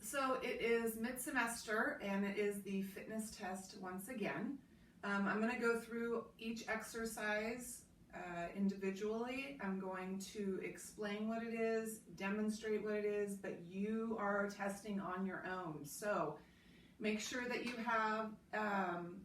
So it is mid-semester and it is the fitness test once again. I'm going to go through each exercise individually. I'm going to explain what it is, demonstrate what it is, but you are testing on your own. So make sure that you have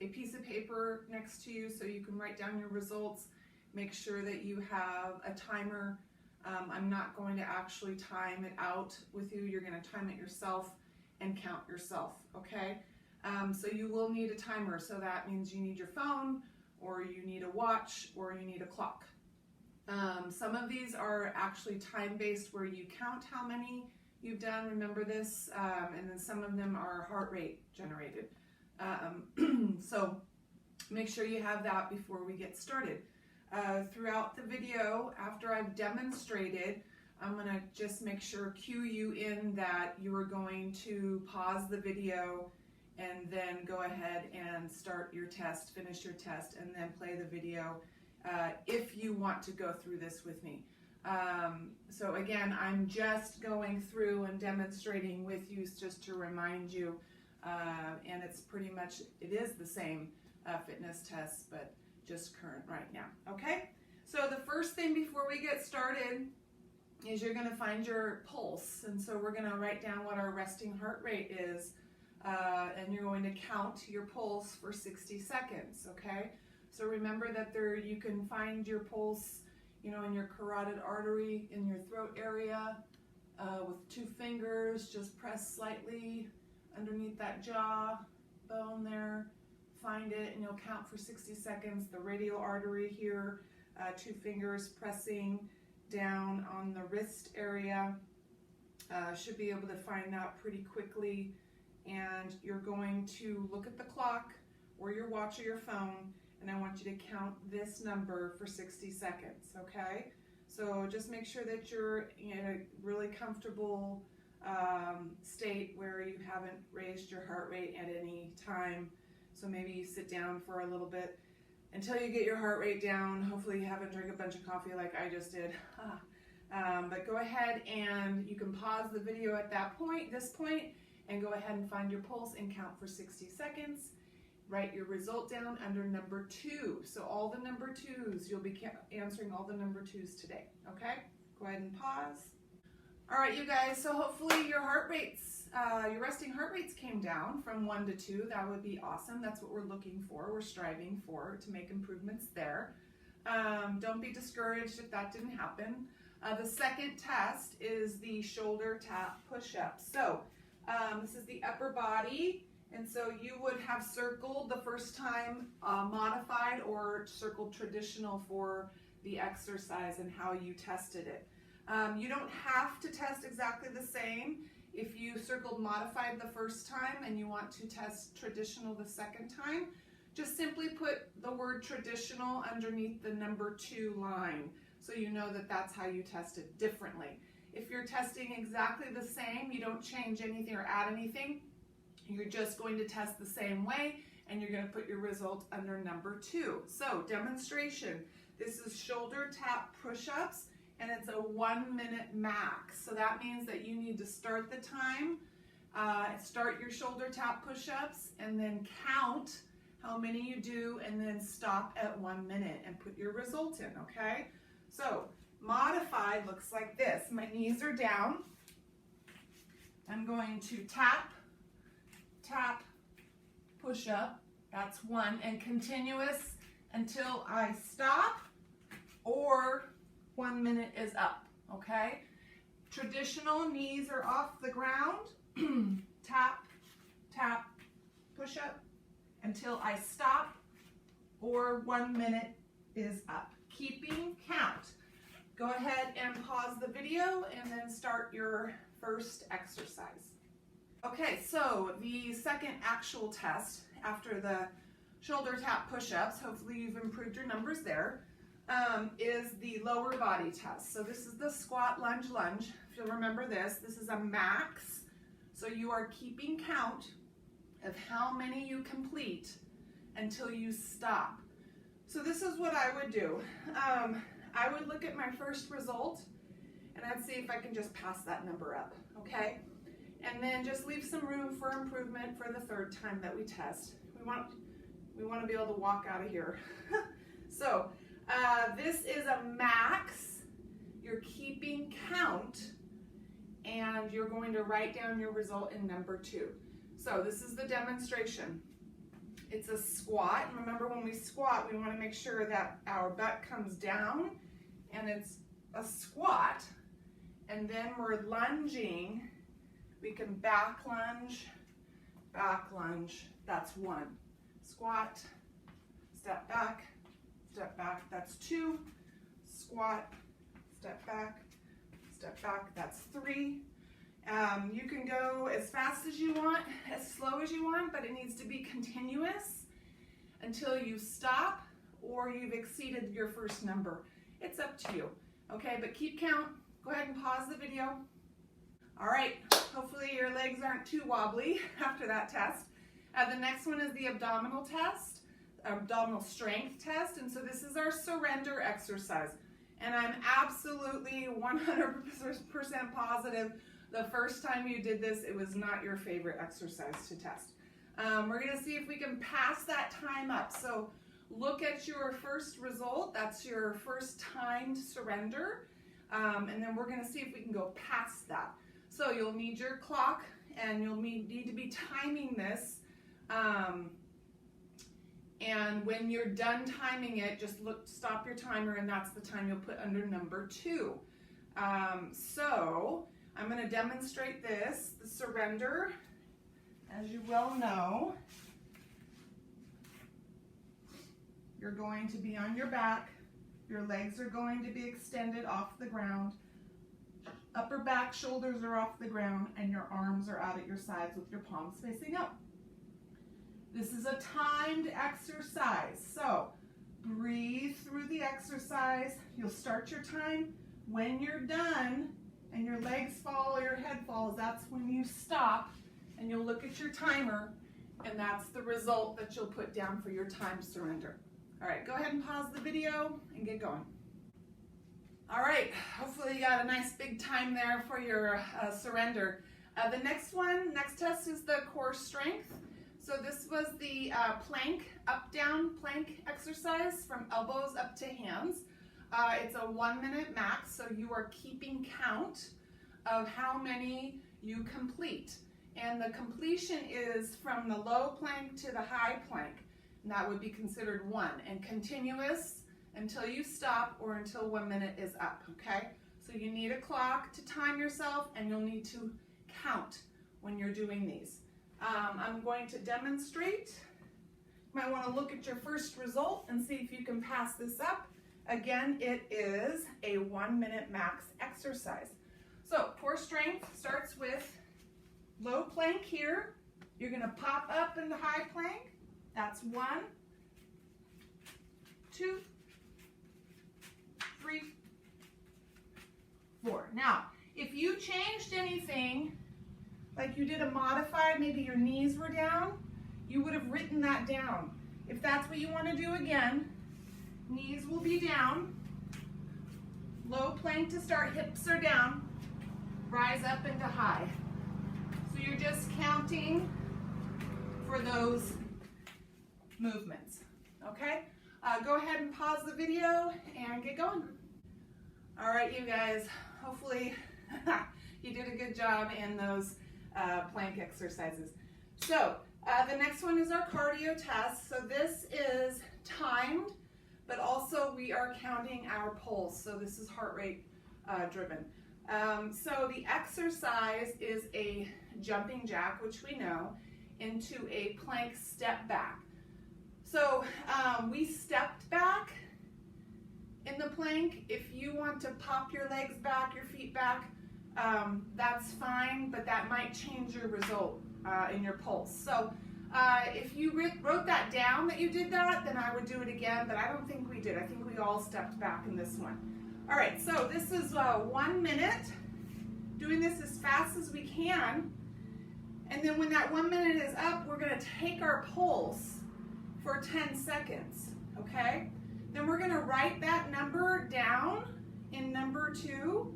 a piece of paper next to you so you can write down your results. Make sure that you have a timer. I'm not going to actually time it out with you. You're going to time it yourself and count yourself, okay? So you will need a timer. So that means you need your phone, or you need a watch, or you need a clock. Some of these are actually time-based where you count how many you've done, remember this, and then some of them are heart rate generated. So make sure you have that before we get started. Throughout the video, after I've demonstrated, I'm going to just make sure, cue you in that you are going to pause the video and then go ahead and start your test, finish your test, and then play the video if you want to go through this with me. So again, I'm just going through and demonstrating with you just to remind you, and it's pretty much, it is the same fitness test, but just current right now, okay? So the first thing before we get started is you're gonna find your pulse, and so we're gonna write down what our resting heart rate is, and you're going to count your pulse for 60 seconds, okay? So remember that you can find your pulse, you know, in your carotid artery, in your throat area, with 2 fingers, just press slightly underneath that jaw bone there. Find it and you'll count for 60 seconds. The radial artery here, 2 fingers pressing down on the wrist area. Should be able to find that pretty quickly. And you're going to look at the clock or your watch or your phone, and I want you to count this number for 60 seconds, okay? So just make sure that you're in a really comfortable state where you haven't raised your heart rate at any time. So maybe you sit down for a little bit until you get your heart rate down. Hopefully you haven't drank a bunch of coffee like I just did. But go ahead and you can pause the video at this point, and go ahead and find your pulse and count for 60 seconds. Write your result down under number 2. So all the number 2s, you'll be answering all the number 2s today, okay? Go ahead and pause. All right, you guys, so hopefully your heart rates, your resting heart rates came down from 1 to 2. That would be awesome. That's what we're looking for. We're striving for to make improvements there. Don't be discouraged if that didn't happen. The second test is the shoulder tap push-up. So this is the upper body, and so you would have circled the first time modified or circled traditional for the exercise and how you tested it. You don't have to test exactly the same. If you circled modified the first time and you want to test traditional the second time, just simply put the word traditional underneath the number 2 line so you know that that's how you test it differently. If you're testing exactly the same, you don't change anything or add anything, you're just going to test the same way, and you're going to put your result under number 2. So demonstration, this is shoulder tap push-ups, and it's a 1-minute max. So that means that you need to start the time, start your shoulder tap push-ups, and then count how many you do, and then stop at 1 minute and put your result in, okay? So modified looks like this. My knees are down. I'm going to tap, tap, push up. That's 1, and continuous until I stop or 1 minute is up, okay? Traditional, knees are off the ground. Tap, tap, push up until I stop or 1 minute is up. Keeping count. Go ahead and pause the video and then start your first exercise. Okay, so the second actual test after the shoulder tap push-ups, hopefully you've improved your numbers there, is the lower body test. So this is the squat, lunge, lunge. If you'll remember this is a max. So you are keeping count of how many you complete until you stop. So this is what I would do. I would look at my first result and I'd see if I can just pass that number up, okay? And and then just leave some room for improvement for the third time that we test. We want to be able to walk out of here. So this is a max. You're keeping count, and you're going to write down your result in number 2. So this is the demonstration. It's a squat. And remember, when we squat, we want to make sure that our butt comes down, and it's a squat. And then we're lunging. We can back lunge, that's 1. Squat, step back, that's 2. Squat, step back, that's 3. You can go as fast as you want, as slow as you want, but it needs to be continuous until you stop or you've exceeded your first number. It's up to you, okay? But keep count. Go ahead and pause the video. All right, hopefully your legs aren't too wobbly after that test. The next one is the abdominal test, abdominal strength test, and so this is our surrender exercise. And I'm absolutely 100% positive the first time you did this, it was not your favorite exercise to test. We're gonna see if we can pass that time up. So look at your first result, that's your first timed surrender, and then we're gonna see if we can go past that. So you'll need your clock, and you'll need to be timing this, and when you're done timing it, just stop your timer, and that's the time you'll put under number 2. So I'm going to demonstrate this, the surrender. As you well know, you're going to be on your back, your legs are going to be extended off the ground, upper back shoulders are off the ground, and your arms are out at your sides with your palms facing up. This is a timed exercise, so breathe through the exercise. You'll start your time. When you're done and your legs fall or your head falls, that's when you stop, and you'll look at your timer, and that's the result that you'll put down for your time surrender. All right, go ahead and pause the video and get going. All right, hopefully you got a nice big time there for your surrender. The next test is the core strength. So this was the plank, up-down plank exercise from elbows up to hands. It's a 1-minute max, so you are keeping count of how many you complete. And the completion is from the low plank to the high plank, and that would be considered 1, and continuous until you stop or until 1 minute is up, okay? So you need a clock to time yourself, and you'll need to count when you're doing these. I'm going to demonstrate. You might want to look at your first result and see if you can pass this up. Again, it is a 1-minute max exercise. So core strength starts with low plank here. You're going to pop up into high plank. That's 1, 2, 3, 4. Now, if you changed anything, like you did a modified, maybe your knees were down, you would have written that down. If that's what you want to do again, knees will be down, low plank to start, hips are down, rise up into high. So you're just counting for those movements, okay? Go ahead and pause the video and get going. All right, you guys, hopefully you did a good job in those plank exercises. So the next one is our cardio test. So this is timed, but also we are counting our pulse. So this is heart rate driven. So the exercise is a jumping jack, which we know, into a plank step back. So we stepped back in the plank. If you want to pop your legs back, your feet back, that's fine, but that might change your result in your pulse. So if you wrote that down that you did that, then I would do it again, but I don't think we did. I think we all stepped back in this one. All right, so this is 1 minute, doing this as fast as we can, and then when that 1 minute is up, we're gonna take our pulse for 10 seconds, okay? Then we're gonna write that number down in number 2,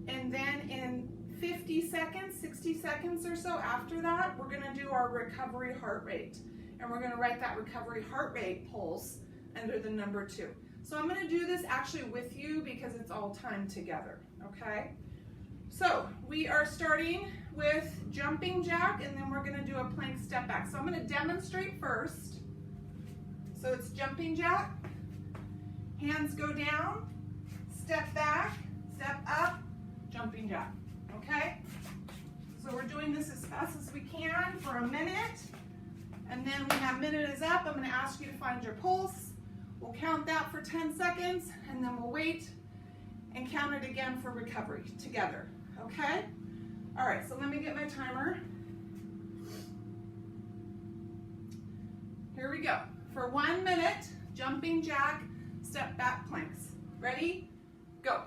and then in 50 seconds, 60 seconds or so after that, we're gonna do our recovery heart rate. And we're gonna write that recovery heart rate pulse under the number 2. So I'm gonna do this actually with you because it's all timed together, okay? So we are starting with jumping jack, and then we're gonna do a plank step back. So I'm gonna demonstrate first. So it's jumping jack, hands go down, step back, step up, jumping jack, okay? So we're doing this as fast as we can for a minute, and then when that minute is up, I'm gonna ask you to find your pulse. We'll count that for 10 seconds, and then we'll wait and count it again for recovery together, okay? All right, so let me get my timer. Here we go. For 1 minute, jumping jack, step back planks. Ready? Go.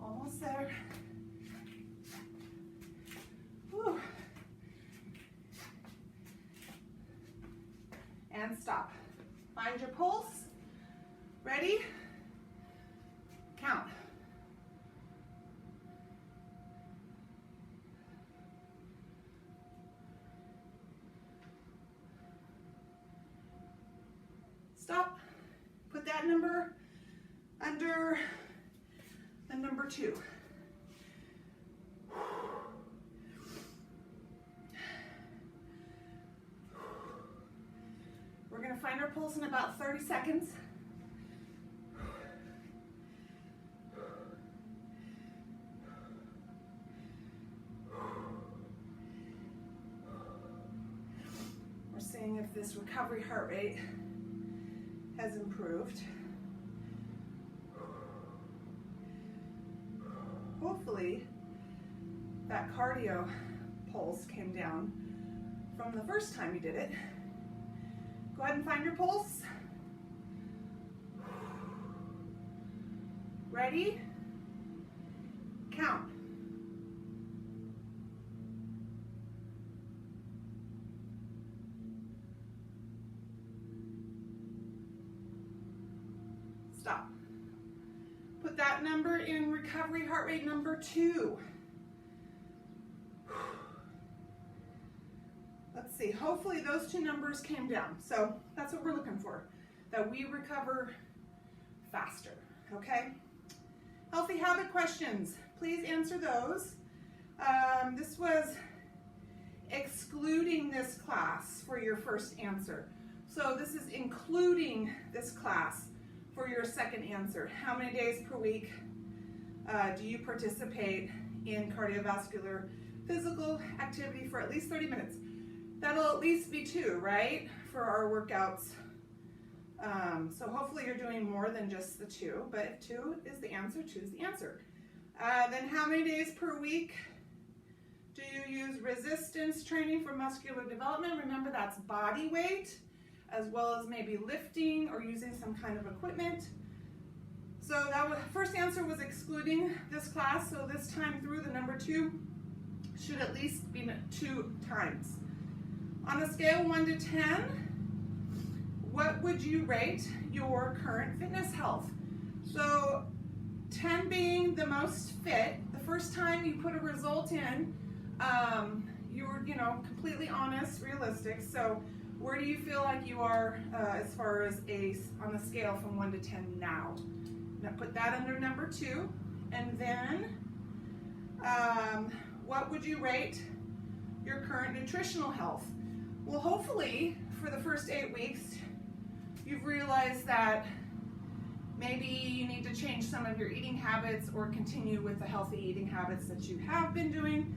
Almost there. Whew. And stop. Find your pulse. Ready? Count. Stop. Put that number under the number 2. We're going to find our pulse in about 30 seconds. We're seeing if this recovery heart rate has improved. Hopefully that cardio pulse came down from the first time you did it. Go ahead and find your pulse. Ready? Count. Stop. Put that number in recovery heart rate number 2. Let's see, hopefully those 2 numbers came down. So that's what we're looking for, that we recover faster, okay? Healthy habit questions, please answer those. This was excluding this class for your first answer. So this is including this class for your second answer. How many days per week do you participate in cardiovascular physical activity for at least 30 minutes? That'll at least be 2, right, for our workouts. So hopefully you're doing more than just the 2, but if 2 is the answer, choose the answer. Then how many days per week do you use resistance training for muscular development? Remember, that's body weight, as well as maybe lifting or using some kind of equipment. So that was, first answer was excluding this class, so this time through the number 2 should at least be 2 times. On a scale 1 to 10, what would you rate your current fitness health? So 10 being the most fit, the first time you put a result in, you were, completely honest, realistic. So where do you feel like you are as far as on the scale from 1 to 10 now? Now put that under number 2. And then what would you rate your current nutritional health? Well, hopefully for the first 8 weeks, you've realized that Maybe you need to change some of your eating habits or continue with the healthy eating habits that you have been doing.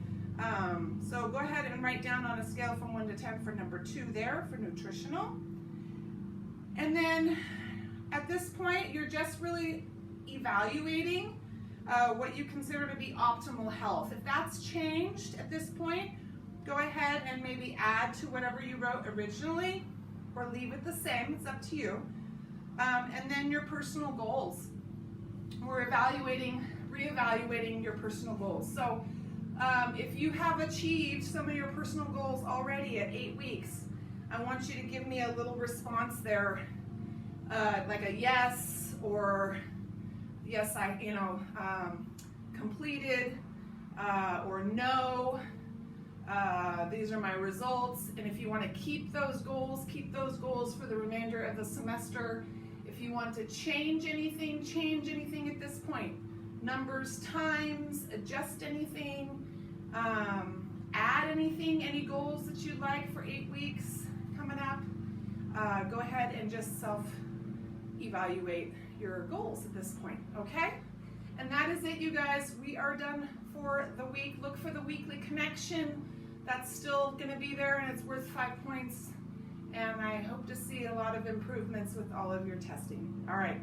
So go ahead and write down on a scale from 1 to 10 for number 2 there for nutritional. And then at this point, you're just really evaluating what you consider to be optimal health. If that's changed at this point, go ahead and maybe add to whatever you wrote originally or leave it the same. It's up to you. And then your personal goals. We're reevaluating your personal goals. So if you have achieved some of your personal goals already at 8 weeks, I want you to give me a little response there, like a yes, or yes, I completed, or no, these are my results. And if you want to keep those goals for the remainder of the semester. If you want to change anything at this point. Numbers, times, adjust anything, add anything, any goals that you'd like for 8 weeks coming up. Go ahead and just self-evaluate your goals at this point, okay? And that is it, you guys. We are done for the week. Look for the weekly connection. That's still going to be there, and it's worth 5 points. And I hope to see a lot of improvements with all of your testing. All right.